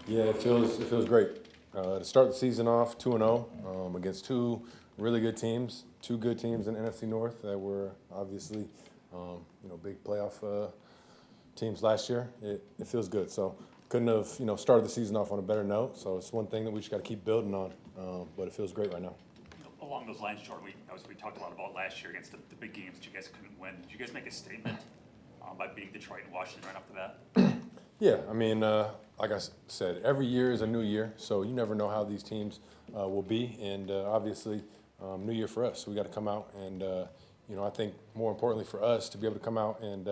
Yeah, it feels great. To start the season off 2-0 against two really good teams, two good teams in NFC North that were obviously big playoff teams last year. It feels good. So couldn't have started the season off on a better note. So it's one thing that we just got to keep building on. But it feels great right now. Along those lines, Jordan, we talked a lot about last year against the big games that you guys couldn't win. Did you guys make a statement by beating Detroit and Washington right off the bat? Yeah, I mean, like I said, every year is a new year, so you never know how these teams will be, and obviously, new year for us. So we got to come out and, I think more importantly for us to be able to come out and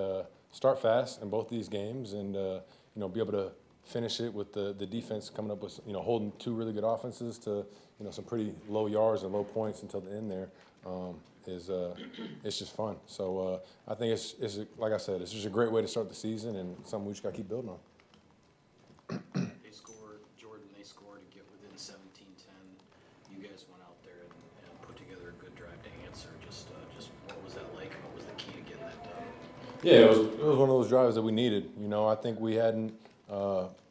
start fast in both these games, and be able to finish it with the defense coming up with holding two really good offenses to some pretty low yards and low points until the end there. It's just fun. So I think it's like I said, it's just a great way to start the season and something we just got to keep building on. They scored to get within 17-10. You guys went out there and put together a good drive to answer. Just what was that like? What was the key to getting that done? Yeah, it was one of those drives that we needed. I think we hadn't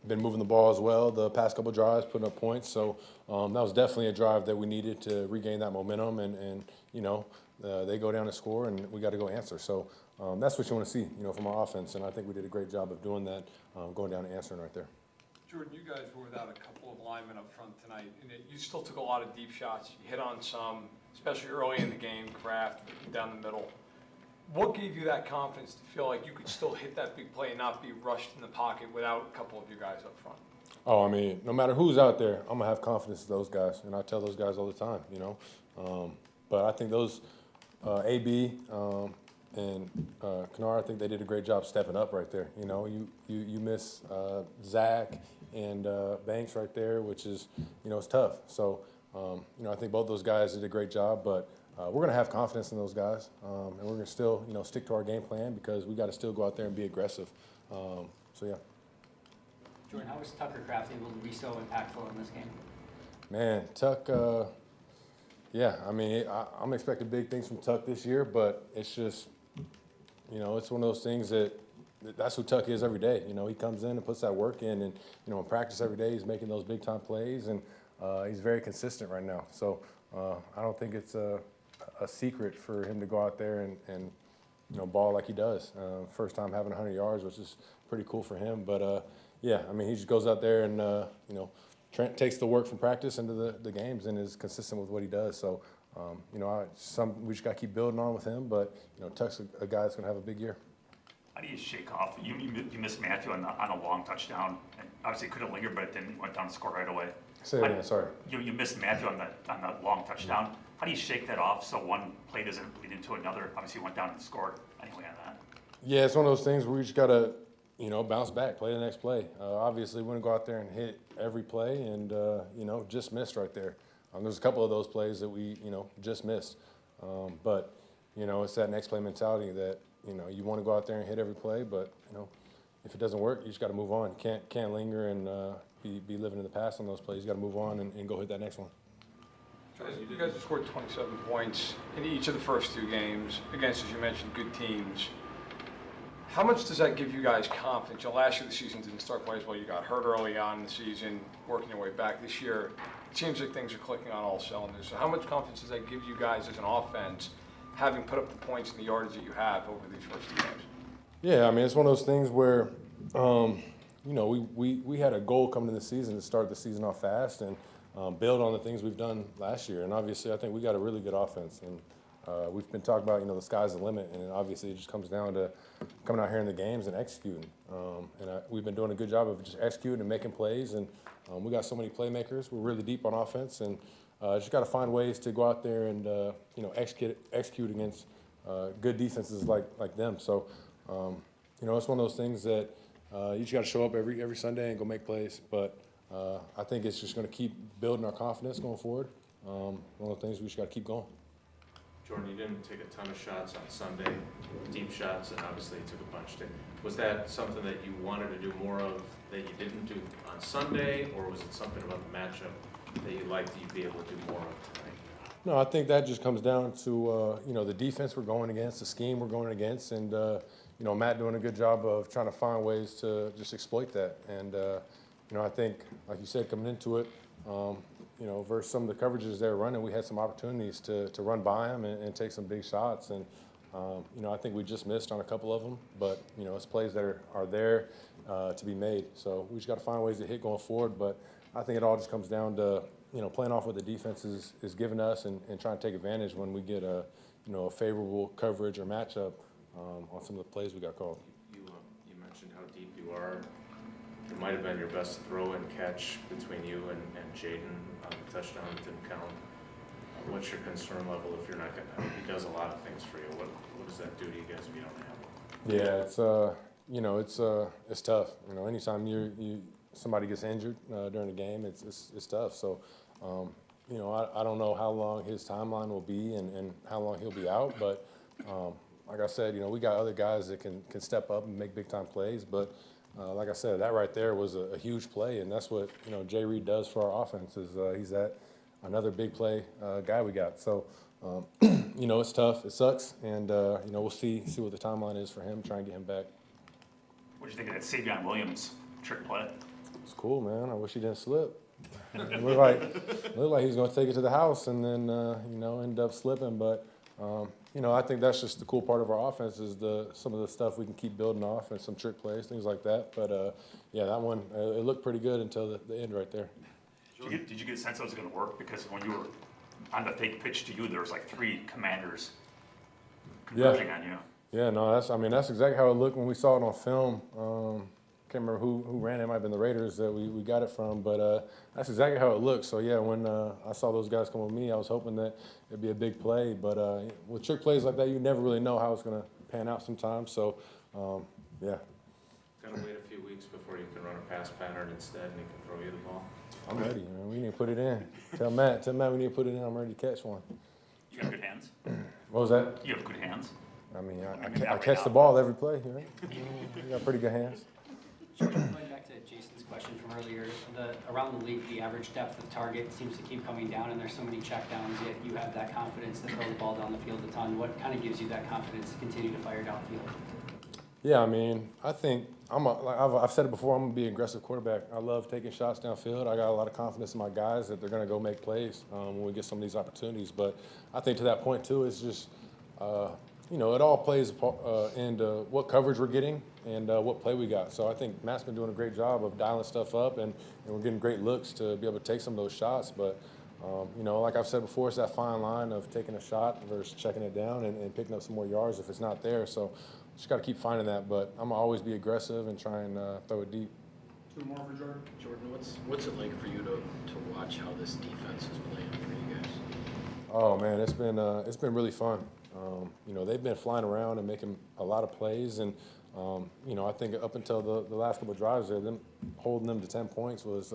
been moving the ball as well the past couple of drives, putting up points. So that was definitely a drive that we needed to regain that momentum and they go down and score, and we got to go answer. So that's what you want to see, from our offense, and I think we did a great job of doing that, going down and answering right there. Jordan, you guys were without a couple of linemen up front tonight, and you still took a lot of deep shots. You hit on some, especially early in the game, Kraft, down the middle. What gave you that confidence to feel like you could still hit that big play and not be rushed in the pocket without a couple of you guys up front? Oh, I mean, no matter who's out there, I'm going to have confidence in those guys, and I tell those guys all the time, But I think those AB and Kennard, I think they did a great job stepping up right there. You miss Zach and Banks right there, which is, it's tough. So, I think both those guys did a great job, but we're going to have confidence in those guys, and we're going to still, stick to our game plan because we got to still go out there and be aggressive. So, yeah. Jordan, how was Tucker Kraft able to be so impactful in this game? Man, Tuck, yeah, I mean, I'm expecting big things from Tuck this year, but it's just, it's one of those things that's who Tuck is every day. He comes in and puts that work in, and, in practice every day he's making those big-time plays, and he's very consistent right now. So I don't think it's a secret for him to go out there and ball like he does. First time having 100 yards, which is pretty cool for him. But, yeah, I mean, he just goes out there and, takes the work from practice into the games and is consistent with what he does. So, we just got to keep building on with him. But, Tuck's a guy that's going to have a big year. How do you shake off? You missed Matthew on a long touchdown, and obviously couldn't linger, but then you went down and scored right away. Say that again, sorry. You missed Matthew on the long touchdown. How do you shake that off so one play doesn't bleed into another? Obviously, you went down and scored anyway on that. Yeah, it's one of those things where we just got to, bounce back, play the next play. Obviously, we want to go out there and hit every play and, just missed right there. There's a couple of those plays that we, just missed. But, it's that next play mentality that, you want to go out there and hit every play, but, if it doesn't work, you just got to move on. You can't linger and be living in the past on those plays. You got to move on and go hit that next one. You guys have scored 27 points in each of the first two games against, as you mentioned, good teams. How much does that give you guys confidence? Last year the season didn't start quite as well. You got hurt early on in the season, working your way back. This year, it seems like things are clicking on all cylinders. So how much confidence does that give you guys as an offense, having put up the points and the yardage that you have over these first two games? Yeah, I mean, it's one of those things where, we had a goal coming into the season to start the season off fast and build on the things we've done last year. And obviously, I think we got a really good offense. And we've been talking about, the sky's the limit. And obviously, it just comes down to coming out here in the games and executing. We've been doing a good job of just executing and making plays. And we got so many playmakers. We're really deep on offense. And just got to find ways to go out there and, execute against good defenses like them. So, it's one of those things that you just got to show up every Sunday and go make plays. But I think it's just going to keep building our confidence going forward. One of the things we just got to keep going. Jordan, you didn't take a ton of shots on Sunday, deep shots, and obviously you took a bunch today. Was that something that you wanted to do more of that you didn't do on Sunday, or was it something about the matchup that you'd like to be able to do more of tonight? No, I think that just comes down to the defense we're going against, the scheme we're going against, and Matt doing a good job of trying to find ways to just exploit that. And you know, I think, like you said, coming into it, you know, versus some of the coverages they were running, we had some opportunities to run by them and take some big shots. And, you know, I think we just missed on a couple of them, but, you know, it's plays that are there to be made. So we just got to find ways to hit going forward. But I think it all just comes down to, you know, playing off what the defense is giving us and trying to take advantage when we get a, you know, a favorable coverage or matchup on some of the plays we got called. You mentioned how deep you are. It might have been your best throw and catch between you and Jaden on the touchdown that didn't count. What's your concern level if you're not going to, he does a lot of things for you. What does that do to you guys if you don't have him? Yeah, it's you know, it's tough. You know, anytime somebody gets injured during the game, it's tough. So, you know, I don't know how long his timeline will be and how long he'll be out, but like I said, you know, we got other guys that can step up and make big time plays, but like I said, that right there was a huge play, and that's what, you know, Jay Reed does for our offense is he's that another big play guy we got. So, you know, it's tough. It sucks, and you know, we'll see what the timeline is for him. Try and get him back. What do you think of that Savion Williams trick play? It's cool, man. I wish he didn't slip. It looked like he was going to take it to the house and then you know, end up slipping. But you know, I think that's just the cool part of our offense is some of the stuff we can keep building off and some trick plays, things like that. But yeah, that one it looked pretty good until the end right there. Did you get a sense that was going to work? Because when you were on the fake pitch to you, there was like 3 commanders converging on you. Yeah, no, that's exactly how it looked when we saw it on film. Can't remember who ran it. It might have been the Raiders that we got it from, but that's exactly how it looked. So yeah, when I saw those guys come with me, I was hoping that it'd be a big play. But with trick plays like that, you never really know how it's going to pan out sometimes. So yeah. Gotta wait a few weeks before you can run a pass pattern instead and he can throw you the ball. I'm ready, man. We need to put it in. Tell Matt we need to put it in. I'm ready to catch one. You have good hands. What was that? You have good hands. I mean, I I catch the ball every play, right? You got pretty good hands. Going back to Jason's question from earlier, around the league, the average depth of target seems to keep coming down, and there's so many checkdowns, yet you have that confidence to throw the ball down the field a ton. What kind of gives you that confidence to continue to fire downfield? Yeah, I mean, I think I've said it before, I'm going to be an aggressive quarterback. I love taking shots downfield. I got a lot of confidence in my guys that they're going to go make plays when we get some of these opportunities. But I think to that point, too, it's just, you know, it all plays into what coverage we're getting and what play we got. So I think Matt's been doing a great job of dialing stuff up, and we're getting great looks to be able to take some of those shots. But, you know, like I've said before, it's that fine line of taking a shot versus checking it down and picking up some more yards if it's not there. So just got to keep finding that. But I'm going to always be aggressive and try and throw it deep. 2 more for Jordan. Jordan, what's it like for you to watch how this defense is playing for you guys? Oh man, it's been really fun. You know, they've been flying around and making a lot of plays, and you know, I think up until the last couple of drives there, them holding them to 10 points was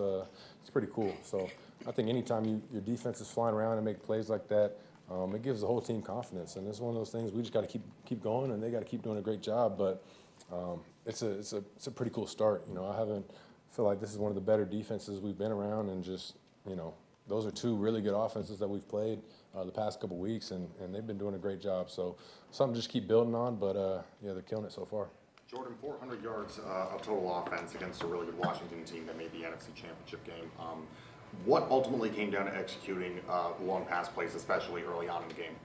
it's pretty cool. So I think anytime your defense is flying around and make plays like that, it gives the whole team confidence, and it's one of those things we just got to keep going, and they got to keep doing a great job. But it's a pretty cool start. You know, I feel like this is one of the better defenses we've been around, and just, you know, those are 2 really good offenses that we've played the past couple of weeks, and they've been doing a great job. So something to just keep building on, but yeah, they're killing it so far. Jordan, 400 yards of total offense against a really good Washington team that made the NFC Championship game. What ultimately came down to executing long pass plays, especially early on in the game?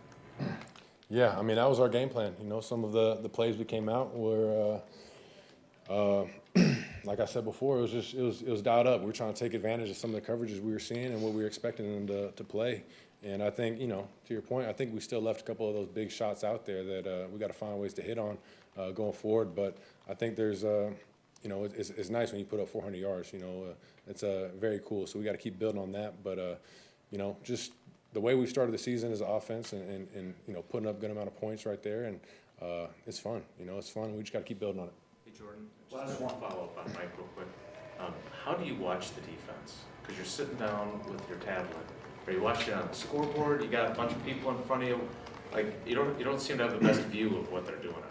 Yeah, I mean, that was our game plan. You know, some of the plays we came out were, like I said before, it was dialed up. We were trying to take advantage of some of the coverages we were seeing and what we were expecting them to play. And I think, you know, to your point, I think we still left a couple of those big shots out there that we got to find ways to hit on going forward. But I think there's, you know, it's nice when you put up 400 yards. You know, it's very cool. So we got to keep building on that. But, you know, just the way we started the season as an offense and you know, putting up a good amount of points right there. And it's fun. You know, it's fun. We just got to keep building on it. Hey, Jordan, just one follow-up on Mike real quick. How do you watch the defense? Because you're sitting down with your tablet. Are you watching on the scoreboard? You got a bunch of people in front of you. Like, you don't seem to have the best view of what they're doing out there.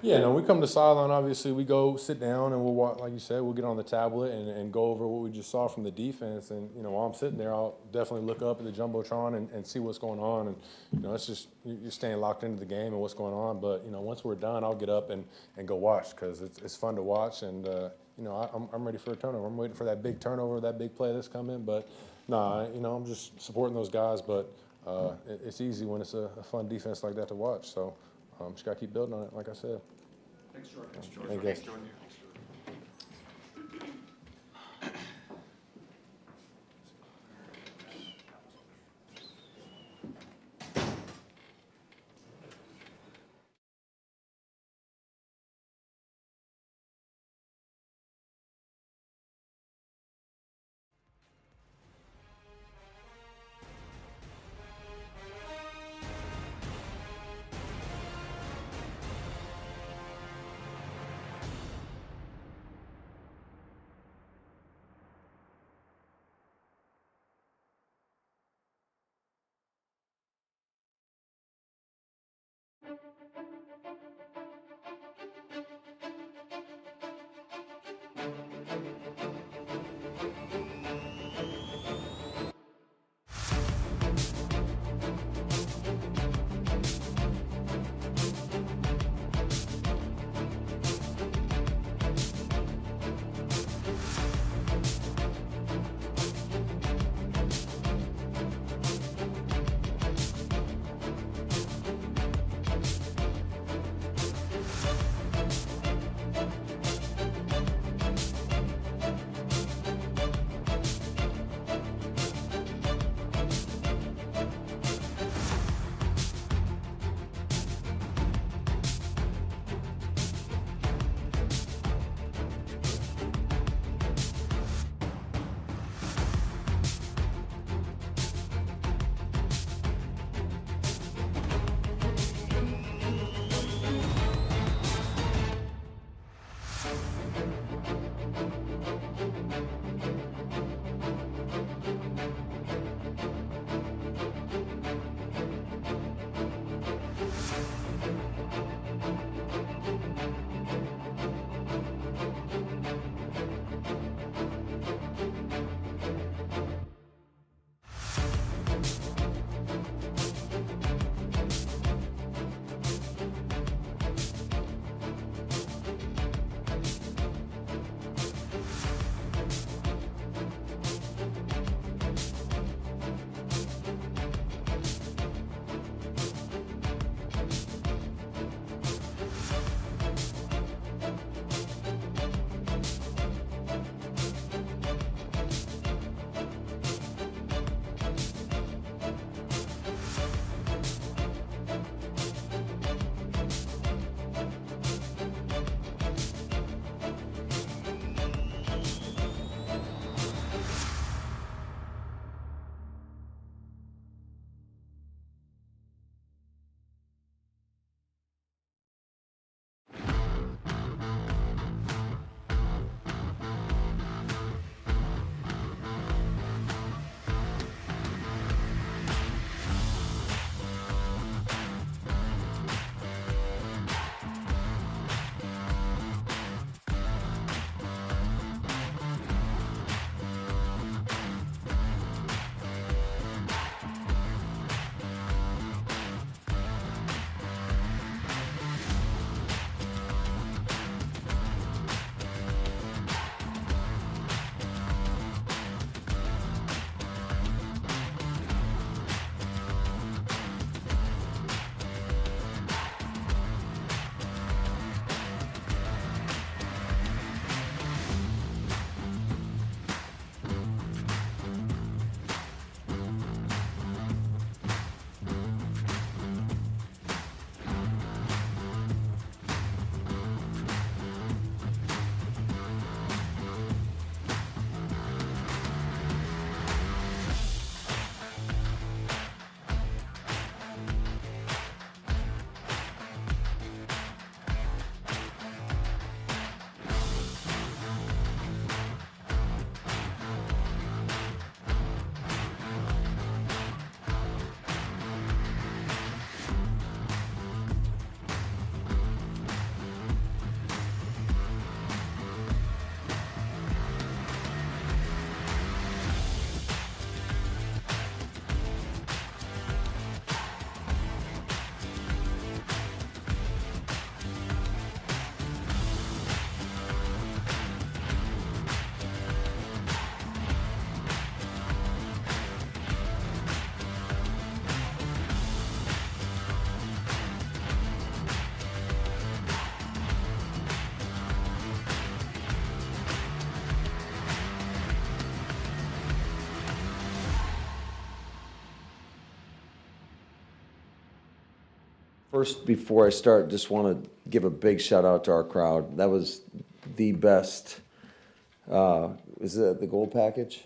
Yeah, no, we come to sideline, obviously, we go sit down and we'll watch, like you said, we'll get on the tablet and go over what we just saw from the defense. And, you know, while I'm sitting there, I'll definitely look up at the Jumbotron and see what's going on. And, you know, it's just, you're staying locked into the game and what's going on. But, you know, once we're done, I'll get up and go watch because it's fun to watch. And, you know, I'm ready for a turnover. I'm waiting for that big turnover, that big play that's coming. But nah, you know, I'm just supporting those guys. But it's easy when it's a fun defense like that to watch. So just gotta keep building on it, like I said. Thanks, Jordan. Thank you. First, before I start, just want to give a big shout out to our crowd. That was the best, is it the gold package?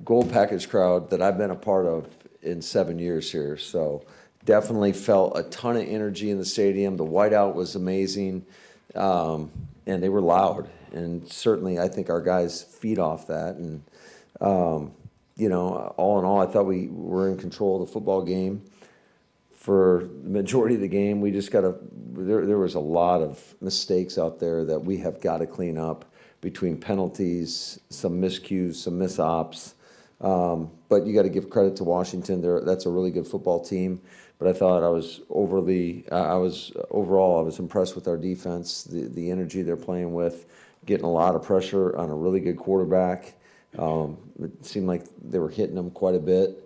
Gold package crowd that I've been a part of in 7 years here. So definitely felt a ton of energy in the stadium. The whiteout was amazing, and they were loud. And certainly I think our guys feed off that. And, you know, all in all, I thought we were in control of the football game. For the majority of the game, we just got to, there was a lot of mistakes out there that we have got to clean up between penalties, some miscues, some misops. But you got to give credit to Washington. That's a really good football team. But I thought I was overall, I was impressed with our defense, the energy they're playing with, getting a lot of pressure on a really good quarterback. It seemed like they were hitting them quite a bit.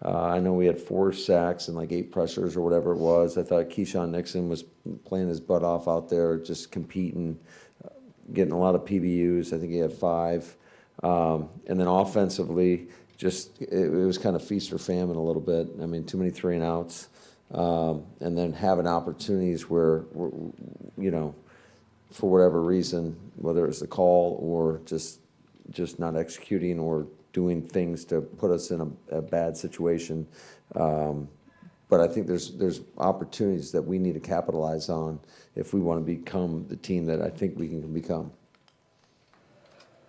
I know we had 4 sacks and like 8 pressures or whatever it was. I thought Keyshawn Nixon was playing his butt off out there, just competing, getting a lot of PBUs. I think he had 5. And then offensively, just it was kind of feast or famine a little bit. I mean, too many 3 and outs. And then having opportunities where, you know, for whatever reason, whether it's the call or just not executing or doing things to put us in a bad situation. But I think there's opportunities that we need to capitalize on if we want to become the team that I think we can become.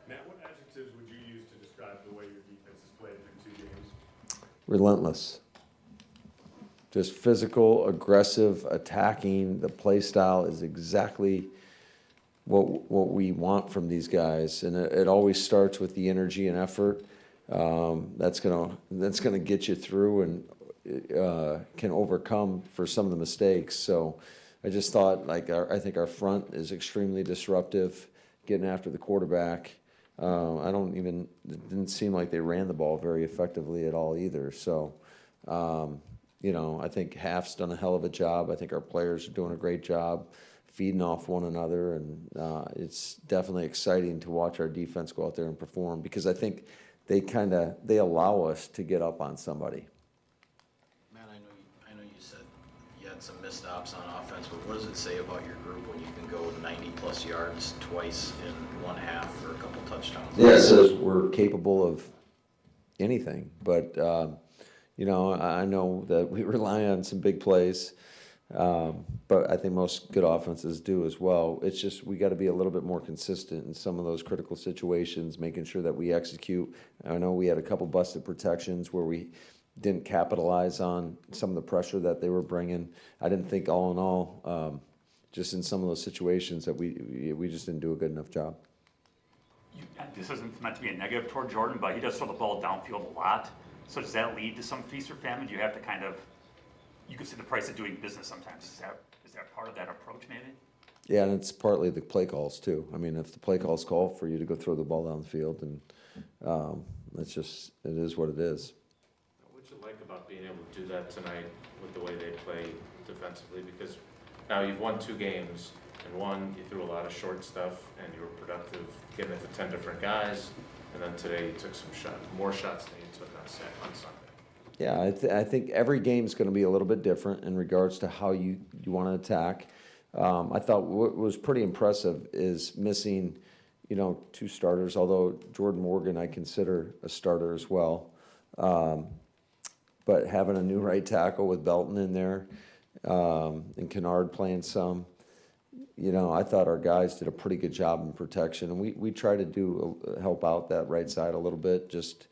Matt, what adjectives would you use to describe the way your defense has played through 2 games? Relentless. Just physical, aggressive, attacking. The play style is exactly what we want from these guys, and it always starts with the energy and effort. That's gonna get you through and can overcome for some of the mistakes. So I just thought, like, I think our front is extremely disruptive, getting after the quarterback. It didn't seem like they ran the ball very effectively at all either. So, you know, I think Half's done a hell of a job. I think our players are doing a great job feeding off one another, and it's definitely exciting to watch our defense go out there and perform, because I think they allow us to get up on somebody. Matt, I know you said you had some missed stops on offense, but what does it say about your group when you can go 90+ yards twice in 1/2 for a couple touchdowns? Yeah, it says we're capable of anything, but you know, I know that we rely on some big plays. But I think most good offenses do as well. It's just we got to be a little bit more consistent in some of those critical situations, making sure that we execute. I know we had a couple busted protections where we didn't capitalize on some of the pressure that they were bringing. I didn't think all in all, just in some of those situations that we just didn't do a good enough job. This isn't meant to be a negative toward Jordan, but he does throw the ball downfield a lot. So does that lead to some feast or famine? Do you have to kind of, you can see the price of doing business sometimes. Is that part of that approach maybe? Yeah, and it's partly the play calls too. I mean, if the play calls call for you to go throw the ball down the field, and it is what it is. What'd you like about being able to do that tonight with the way they play defensively? Because now you've won 2 games, and one, you threw a lot of short stuff, and you were productive getting it to 10 different guys, and then today you took more shots than you took on Sunday. Yeah, I think every game is going to be a little bit different in regards to how you want to attack. I thought what was pretty impressive is missing, 2 starters, although Jordan Morgan I consider a starter as well. But having a new right tackle with Belton in there, and Kennard playing some, I thought our guys did a pretty good job in protection, and we try to help out that right side a little bit, just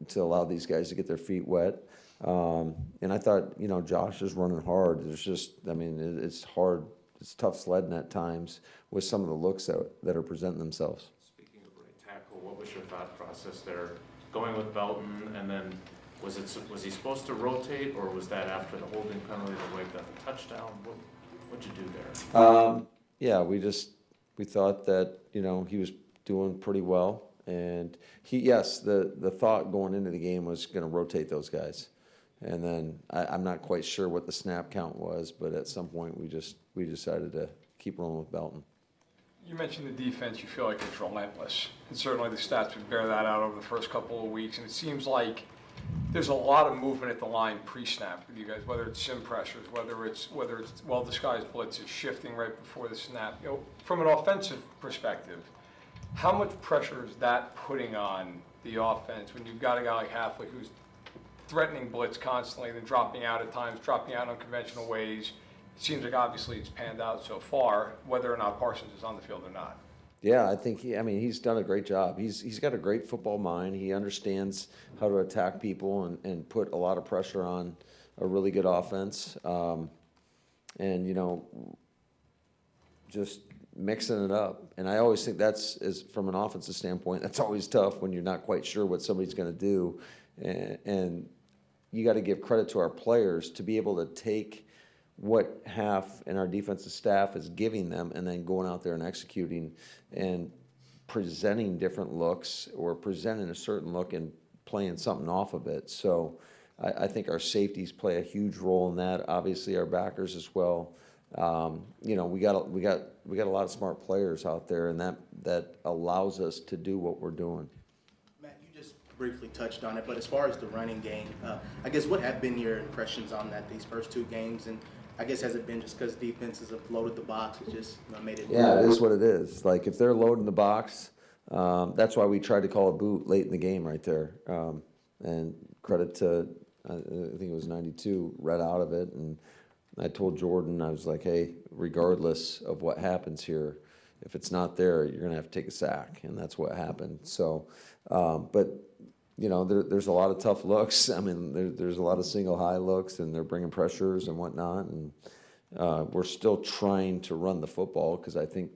to allow these guys to get their feet wet. And I thought Josh is running hard. It's hard. It's tough sledding at times with some of the looks that are presenting themselves. Speaking of right tackle, what was your thought process there, going with Belton, and then was he supposed to rotate, or was that after the holding penalty the way he got the touchdown? What'd you do there? Yeah, we thought that he was doing pretty well, and the thought going into the game was going to rotate those guys, and then I'm not quite sure what the snap count was, but at some point we decided to keep rolling with Belton. You mentioned the defense. You feel like it's relentless, and certainly the stats would bear that out over the first couple of weeks. And it seems like there's a lot of movement at the line pre-snap with you guys, whether it's sim pressures, whether it's well-disguised blitzes, shifting right before the snap. You know, from an offensive perspective, how much pressure is that putting on the offense when you've got a guy like Halfley who's threatening blitz constantly, then dropping out at times, dropping out in unconventional ways? It seems like obviously it's panned out so far, whether or not Parsons is on the field or not. Yeah, I think he's done a great job. He's got a great football mind. He understands how to attack people and put a lot of pressure on a really good offense. And, you know, just mixing it up. And I always think is from an offensive standpoint, that's always tough when you're not quite sure what somebody's going to do. And you got to give credit to our players to be able to take what half and our defensive staff is giving them and then going out there and executing and presenting different looks or presenting a certain look and playing something off of it. So I think our safeties play a huge role in that. Obviously our backers as well. You know, we got a lot of smart players out there, and that allows us to do what we're doing. Matt, you just briefly touched on it, but as far as the running game, I guess what have been your impressions on that these first two games? And I guess has it been just because defenses have loaded the box, it just made it? Yeah, it is what it is. Like if they're loading the box, that's why we tried to call a boot late in the game right there. And credit to, I think it was 92, read out of it. And I told Jordan, I was like, hey, regardless of what happens here, if it's not there, you're going to have to take a sack. And that's what happened. So, but, you know, there's a lot of tough looks. I mean, there's a lot of single high looks, and they're bringing pressures and whatnot. And we're still trying to run the football because I think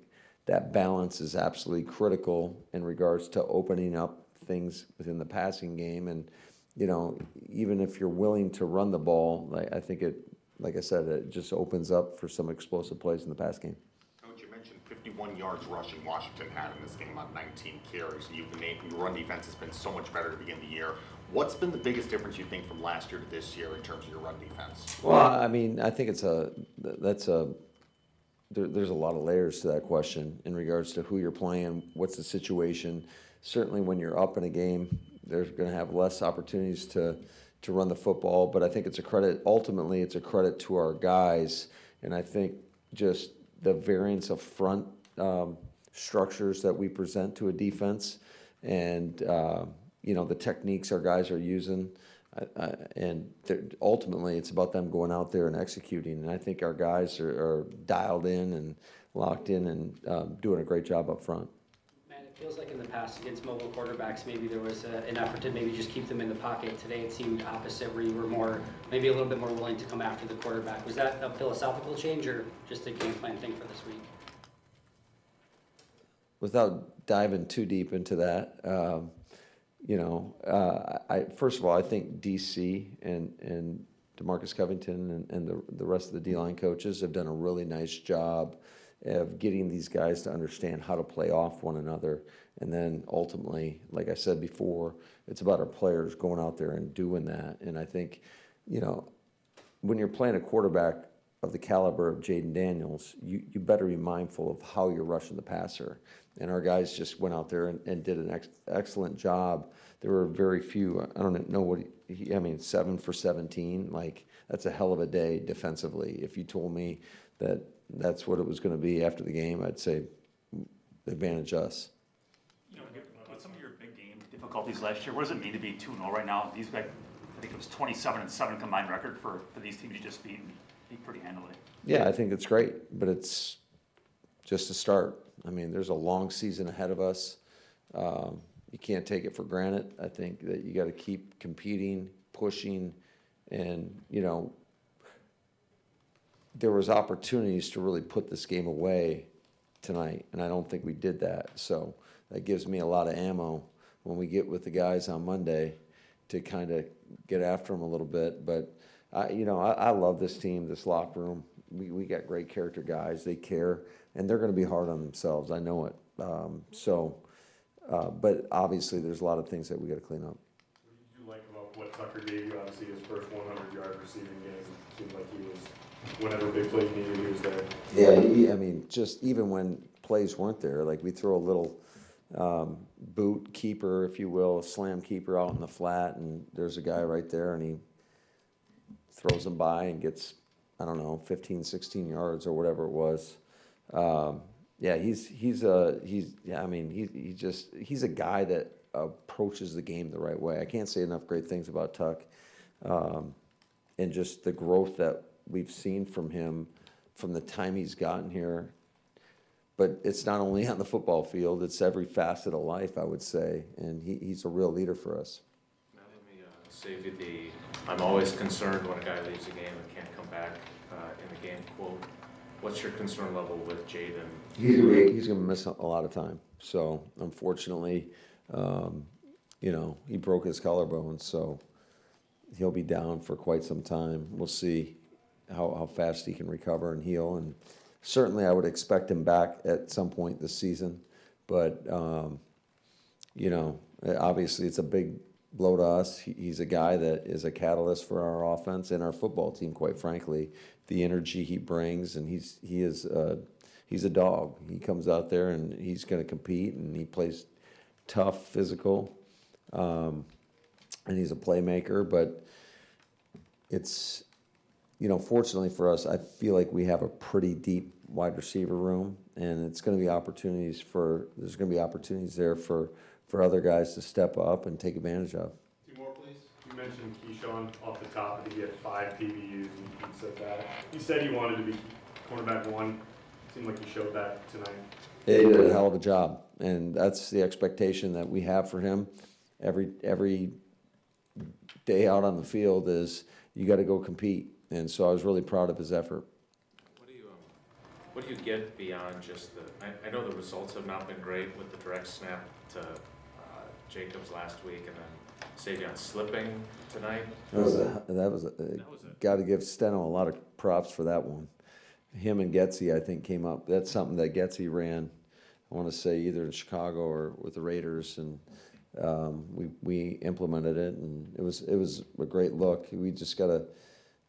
that balance is absolutely critical in regards to opening up things within the passing game. And, you know, even if you're willing to run the ball, I think like I said, it just opens up for some explosive plays in the pass game. Coach, you mentioned 51 yards rushing Washington had in this game on 19 carries. Your run defense has been so much better to begin the year. What's been the biggest difference you think from last year to this year in terms of your run defense? Well, I mean, I think there's a lot of layers to that question in regards to who you're playing, what's the situation. Certainly when you're up in a game, there's going to have less opportunities to run the football, but I think ultimately it's a credit to our guys, and I think just the variance of front structures that we present to a defense and, you know, the techniques our guys are using, and ultimately it's about them going out there and executing, and I think our guys are dialed in and locked in and doing a great job up front. It feels like in the past against mobile quarterbacks, maybe there was an effort to maybe just keep them in the pocket. Today it seemed opposite, where you were maybe a little bit more willing to come after the quarterback. Was that a philosophical change or just a game plan thing for this week? Without diving too deep into that, you know, first of all, I think DC and DeMarcus Covington and the rest of the D-line coaches have done a really nice job of getting these guys to understand how to play off one another. And then ultimately, like I said before, it's about our players going out there and doing that. And I think, you know, when you're playing a quarterback of the caliber of Jaden Daniels, you better be mindful of how you're rushing the passer. And our guys just went out there and did an excellent job. There were very few, I don't know what 7 for 17. Like, that's a hell of a day defensively. If you told me that that's what it was going to be after the game, I'd say advantage us. You know, with some of your big game difficulties last year, what does it mean to be 2-0 right now? These guys, I think it was 27-7 combined record for these teams you just beat pretty handily. Yeah, I think it's great, but it's just a start. I mean, there's a long season ahead of us. You can't take it for granted. I think that you got to keep competing, pushing, and, you know, there was opportunities to really put this game away tonight, and I don't think we did that. So that gives me a lot of ammo when we get with the guys on Monday to kind of get after them a little bit. But, I love this team, this locker room. We got great character guys. They care, and they're going to be hard on themselves. I know it. But obviously there's a lot of things that we got to clean up. What did you like about what Tucker gave you? Obviously, his first 100-yard receiving game seemed like he was, whenever big play needed, he was there. Yeah, I mean, just even when plays weren't there, like we throw a little boot keeper, if you will, slam keeper out in the flat, and there's a guy right there, and he throws him by and gets, I don't know, 15, 16 yards or whatever it was. Yeah, he's a guy that approaches the game the right way. I can't say enough great things about Tuck, and just the growth that we've seen from him from the time he's gotten here. But it's not only on the football field, it's every facet of life, I would say, and he's a real leader for us. Now let me save you I'm always concerned when a guy leaves a game and can't come back in the game quote. What's your concern level with Jaden? He's going to miss a lot of time. So, unfortunately, he broke his collarbone, so he'll be down for quite some time. We'll see how fast he can recover and heal. And certainly I would expect him back at some point this season. But, obviously it's a big blow to us. He's a guy that is a catalyst for our offense and our football team, quite frankly. The energy he brings, and he's a dog. He comes out there and he's going to compete, and he plays tough, physical, and he's a playmaker. But it's, fortunately for us, I feel like we have a pretty deep wide receiver room, and it's going to be there's going to be opportunities there for other guys to step up and take advantage of. Two more, please. You mentioned Keyshawn off the top. I think he had 5 PBUs, and you said that. You said you wanted to be cornerback 1. Seemed like you showed that tonight. He did a hell of a job, and that's the expectation that we have for him. Every day out on the field is you got to go compete, and so I was really proud of his effort. What do you get beyond just I know the results have not been great with the direct snap to Jacobs last week, and then Savion slipping tonight. Got to give Steno a lot of props for that one. Him and Getsy, I think, came up. That's something that Getsy ran, I want to say, either in Chicago or with the Raiders, and we implemented it, and it was a great look. We just got to,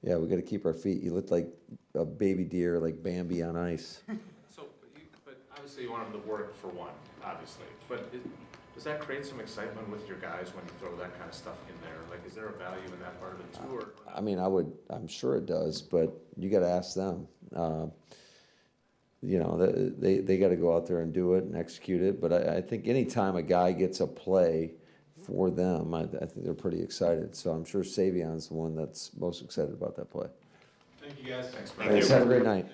we got to keep our feet. You look like a baby deer, like Bambi on ice. But obviously you want him to work for one, obviously. But does that create some excitement with your guys when you throw that kind of stuff in there? Like, is there a value in that part of it too? I'm sure it does, but you got to ask them. They got to go out there and do it and execute it. But I think any time a guy gets a play for them, I think they're pretty excited. So I'm sure Savion's the one that's most excited about that play. Thank you, guys. Thanks, Thanks. Have a great night.